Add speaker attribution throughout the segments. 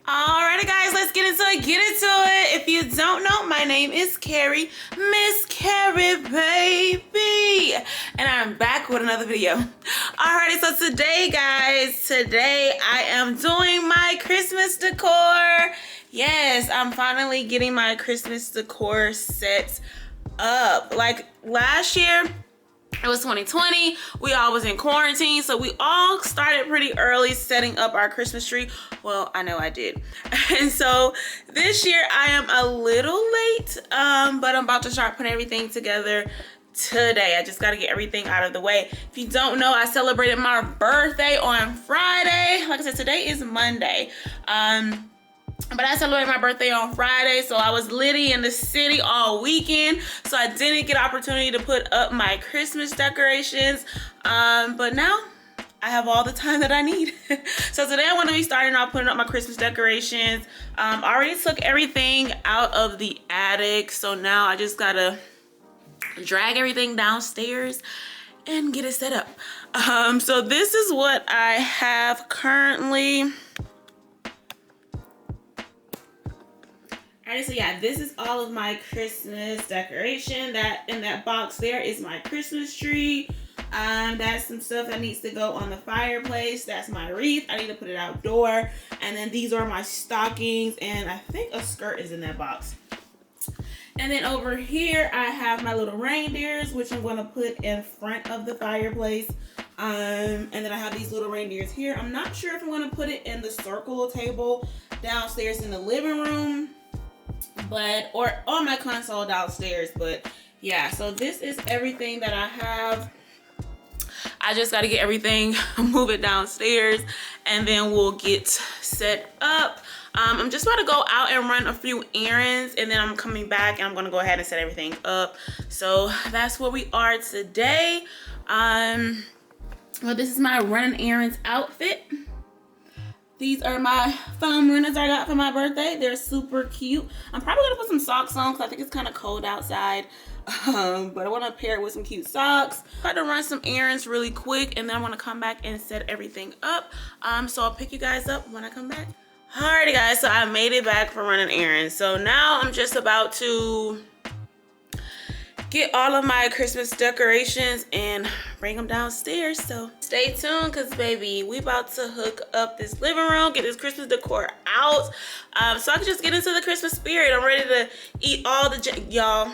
Speaker 1: Alrighty guys, let's get into it. If you don't know, my name is Carrie, Miss Carrie baby, and I'm back with another video. Alrighty, so today guys, I am doing my Christmas decor. Yes, I'm finally getting my Christmas decor set up. Like last year, it was 2020. We all was in quarantine, so we all started pretty early setting up our Christmas tree. Well, I know I did. And so this year I am a little late, but I'm about to start putting everything together today. I just got to get everything out of the way. If you don't know, I celebrated my birthday on Friday. Like I said, today is Monday. But I celebrated my birthday on Friday, so I was litty in the city all weekend, so I didn't get opportunity to put up my Christmas decorations, but now I have all the time that I need. So today I'm going to be starting off putting up my Christmas decorations. I already took everything out of the attic, so now I just gotta drag everything downstairs and get it set up. So this is what I have currently. Alright, so yeah, this is all of my Christmas decoration. That in that box there is my Christmas tree. That's some stuff that needs to go on the fireplace. That's my wreath. I need to put it outdoor. And then these are my stockings, and I think a skirt is in that box. And then over here, I have my little reindeers, which I'm going to put in front of the fireplace. And then I have these little reindeers here. I'm not sure if I'm going to put it in the circle table downstairs in the living room, or on my console downstairs. But yeah, so this is everything that I have. I just got to get everything, move it downstairs, and then we'll get set up. I'm just about to go out and run a few errands, and then I'm coming back and I'm going to go ahead and set everything up. So that's where we are today. Well, this is my running errands outfit. These are my foam runners I got for my birthday. They're super cute. I'm probably gonna put some socks on because I think it's kind of cold outside. But I want to pair it with some cute socks. I'm about to run some errands really quick, and then I want to come back and set everything up. So I'll pick you guys up when I come back. Alrighty guys, so I made it back from running errands. So now I'm just about to get all of my Christmas decorations and bring them downstairs. So stay tuned, because baby, we about to hook up this living room, get this Christmas decor out, so I can just get into the Christmas spirit. I'm ready to eat all the y'all.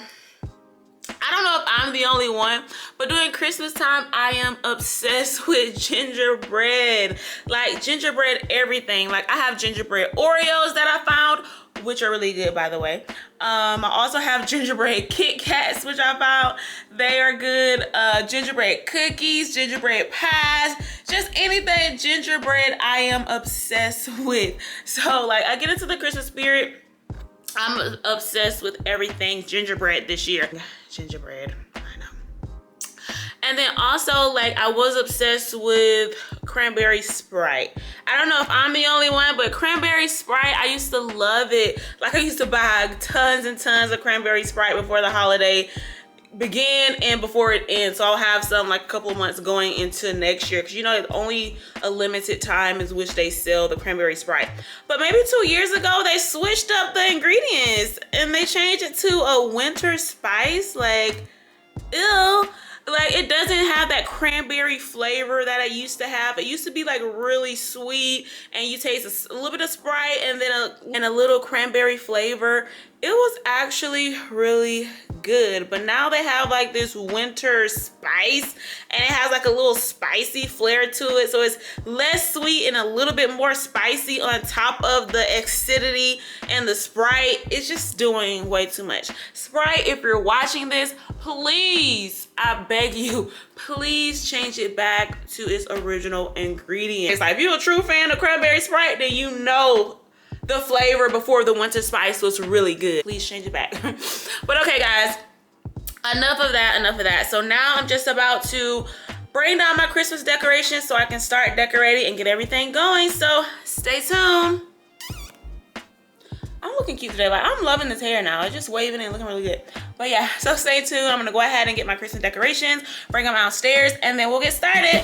Speaker 1: I don't know if I'm the only one, but during Christmas time, I am obsessed with gingerbread. Like gingerbread everything. Like I have gingerbread Oreos that I found, which are really good, by the way. I also have gingerbread Kit Kats, which I found. They are good. Gingerbread cookies, gingerbread pies, just anything gingerbread I am obsessed with. So like I get into the Christmas spirit. I'm obsessed with everything gingerbread this year. Gingerbread, I know. And then also, like, I was obsessed with cranberry Sprite. I don't know if I'm the only one, but cranberry Sprite, I used to love it. Like, I used to buy tons and tons of cranberry Sprite before the holiday begin and before it ends. So I'll have some like a couple of months going into next year, because you know it's only a limited time in which they sell the cranberry Sprite. But maybe 2 years ago they switched up the ingredients and they changed it to a winter spice. Like, ew. Like, it doesn't have that cranberry flavor that I used to have. It used to be like really sweet, and you taste a little bit of Sprite and then a little cranberry flavor. It was actually really good. But now they have like this winter spice, and it has like a little spicy flair to it, so it's less sweet and a little bit more spicy on top of the acidity and the Sprite. It's just doing way too much. Sprite, if you're watching this, please, I beg you, please change it back to its original ingredients. Like, if you're a true fan of cranberry Sprite, then you know the flavor before the winter spice was really good. Please change it back. But okay guys, enough of that. So now I'm just about to bring down my Christmas decorations so I can start decorating and get everything going. So stay tuned. I'm looking cute today. Like, I'm loving this hair now. It's just waving and looking really good. But yeah, so stay tuned. I'm gonna go ahead and get my Christmas decorations, bring them downstairs, and then we'll get started.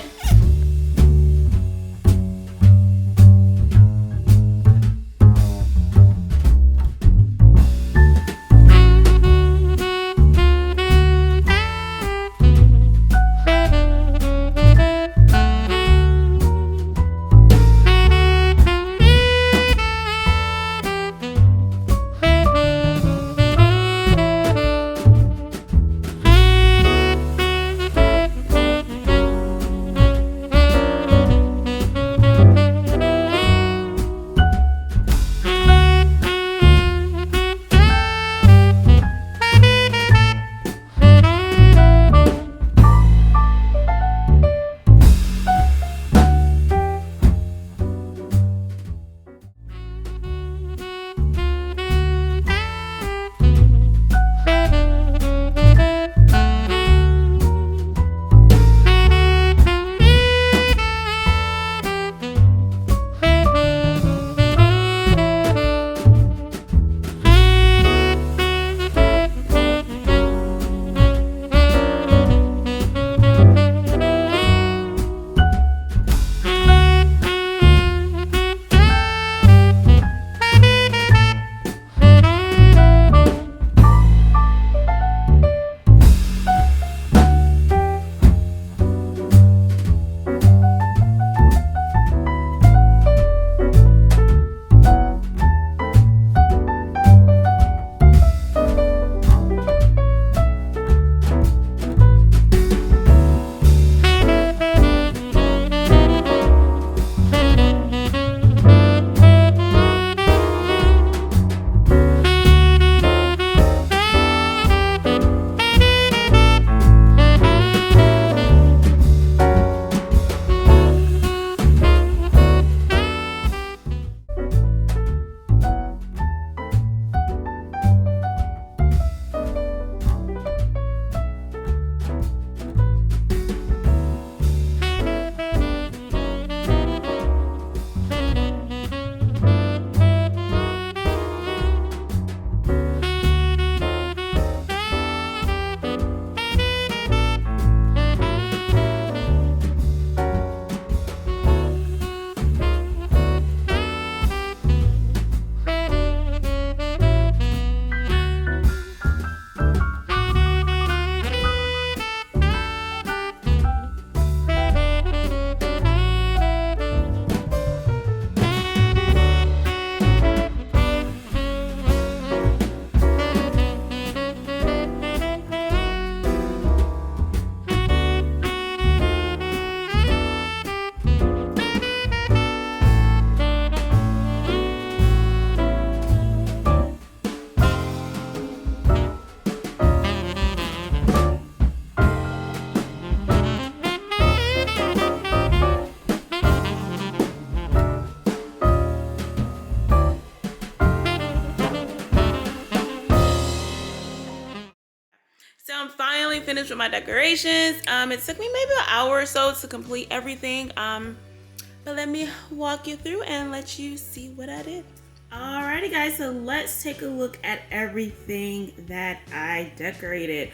Speaker 1: finished with my decorations. It took me maybe an hour or so to complete everything. But let me walk you through and let you see what I did. Alrighty guys, so let's take a look at everything that I decorated.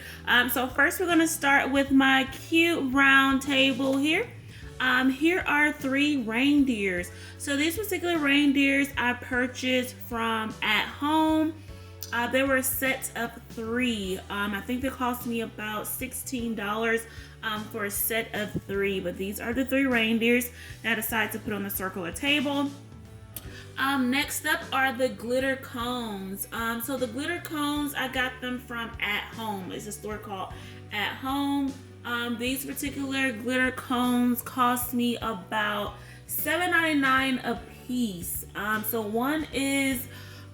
Speaker 1: So first we're gonna start with my cute round table here. Here are 3 reindeers. So these particular reindeers I purchased from At Home. They were a set of 3. I think they cost me about $16 for a set of 3. But these are the 3 reindeers that I decided to put on the circular table. Next up are the glitter cones. So the glitter cones, I got them from At Home. It's a store called At Home. These particular glitter cones cost me about $7.99 a piece. So one is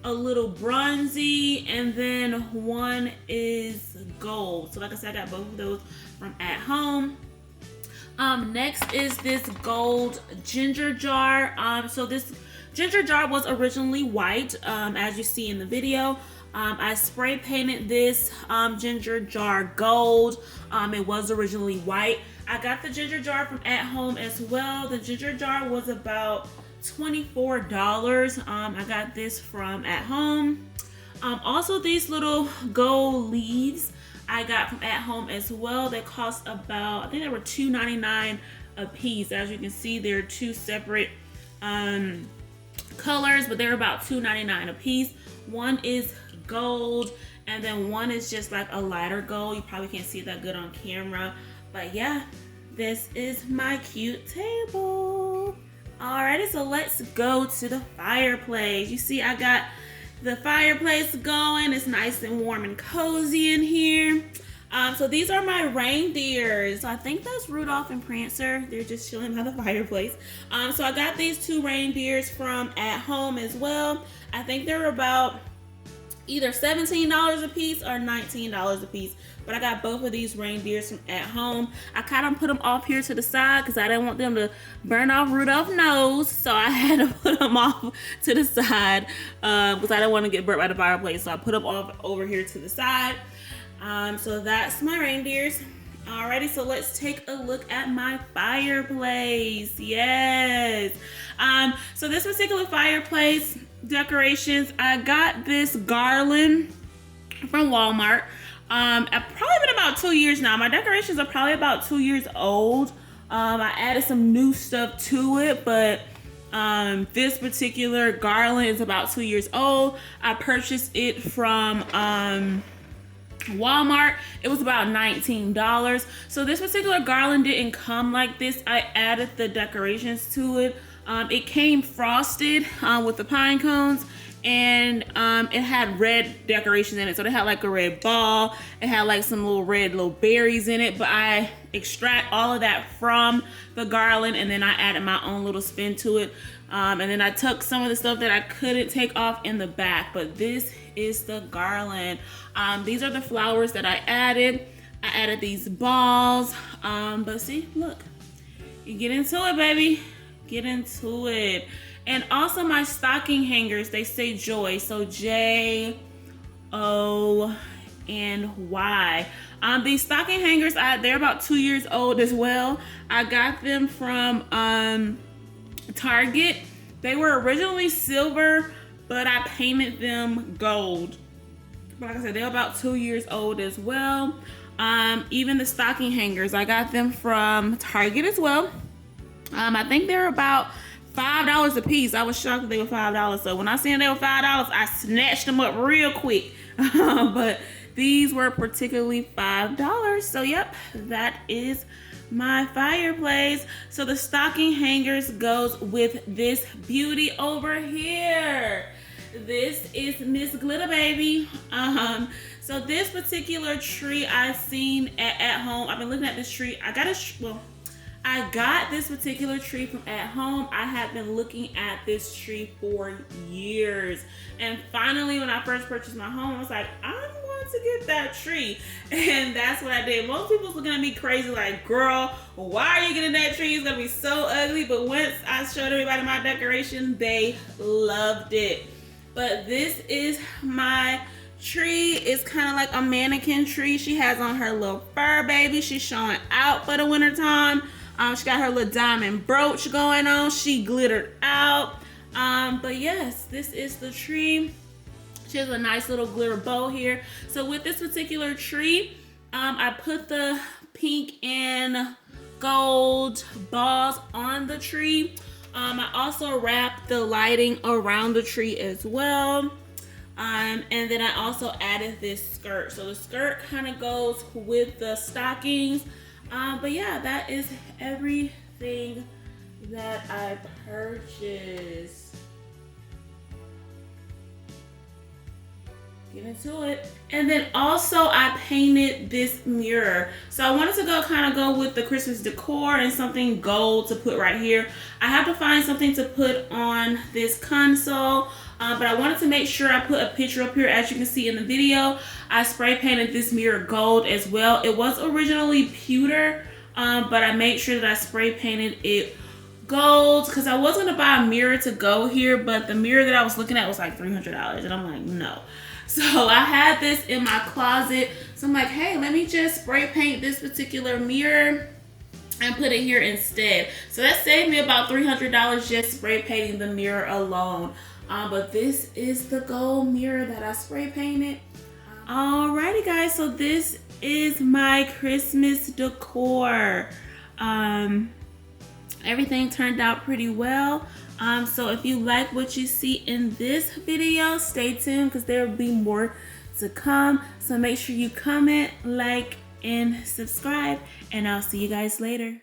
Speaker 1: a little bronzy and then one is gold. So like I said, I got both of those from At Home. Next is this gold ginger jar. So this ginger jar was originally white, as you see in the video. I spray painted this ginger jar gold. It was originally white. I got the ginger jar from At Home as well. The ginger jar was about $24. I got this from At Home. Also these little gold leaves I got from At Home as well. They cost about, I think they were $2.99 a piece. As you can see, they're 2 separate colors, but they're about $2.99 a piece. One is gold and then one is just like a lighter gold. You probably can't see that good on camera, but yeah, this is my cute table. Alrighty, so let's go to the fireplace. You see I got the fireplace going. It's nice and warm and cozy in here. So these are my reindeers. So I think that's Rudolph and Prancer. They're just chilling by the fireplace. So I got these 2 reindeers from At Home as well. I think they're about either $17 a piece or $19 a piece. But I got both of these reindeers from At Home. I kind of put them off here to the side because I didn't want them to burn off Rudolph's nose. So I had to put them off to the side because I didn't want to get burnt by the fireplace. So I put them off over here to the side. So that's my reindeers. Alrighty, so let's take a look at my fireplace. Yes. So this particular fireplace decorations, I got this garland from Walmart. I've probably been about 2 years now. My decorations are probably about 2 years old. I added some new stuff to it, but this particular garland is about 2 years old. I purchased it from Walmart. It was about $19. So this particular garland didn't come like this. I added the decorations to it. It came frosted with the pine cones, and it had red decorations in it. So they had like a red ball. It had like some little red little berries in it, but I extract all of that from the garland and then I added my own little spin to it. And then I took some of the stuff that I couldn't take off in the back, but this is the garland. These are the flowers that I added. I added these balls, but see, look, you get into it, baby. Get into it. And also my stocking hangers, they say joy, so J-O-N-Y. These stocking hangers, they're about 2 years old as well. I got them from Target. They were originally silver, but I painted them gold. But like I said, they're about 2 years old as well. Even the stocking hangers, I got them from Target as well. I think they're about $5 a piece. I was shocked that they were $5. So when I seen they were $5, I snatched them up real quick. But these were particularly $5. So yep, that is my fireplace. So the stocking hangers goes with this beauty over here. This is Miss Glitter Baby. So this particular tree I've seen at home. I've been looking at this tree. I got this particular tree from At Home. I have been looking at this tree for years. And finally, when I first purchased my home, I was like, I'm going to get that tree. And that's what I did. Most people's looking at me crazy like, girl, why are you getting that tree? It's going to be so ugly. But once I showed everybody my decoration, they loved it. But this is my tree is kind of like a mannequin tree. She has on her little fur baby. She's showing out for the winter time. She got her little diamond brooch going on. She glittered out. But yes, this is the tree. She has a nice little glitter bow here. So with this particular tree, I put the pink and gold balls on the tree. I also wrapped the lighting around the tree as well. And then I also added this skirt. So the skirt kind of goes with the stockings. But yeah, that is everything that I purchased. Get into it. And then also I painted this mirror. So I wanted to go with the Christmas decor and something gold to put right here. I have to find something to put on this console. But I wanted to make sure I put a picture up here. As you can see in the video, I spray painted this mirror gold as well. It was originally pewter, but I made sure that I spray painted it gold because I was gonna buy a mirror to go here, but the mirror that I was looking at was like $300, and I'm like, no. So I had this in my closet. So I'm like, hey, let me just spray paint this particular mirror and put it here instead. So that saved me about $300 just spray painting the mirror alone. But this is the gold mirror that I spray painted. Alrighty guys, so this is my Christmas decor. Everything turned out pretty well. So if you like what you see in this video, stay tuned because there will be more to come. So make sure you comment, like, and subscribe, and I'll see you guys later.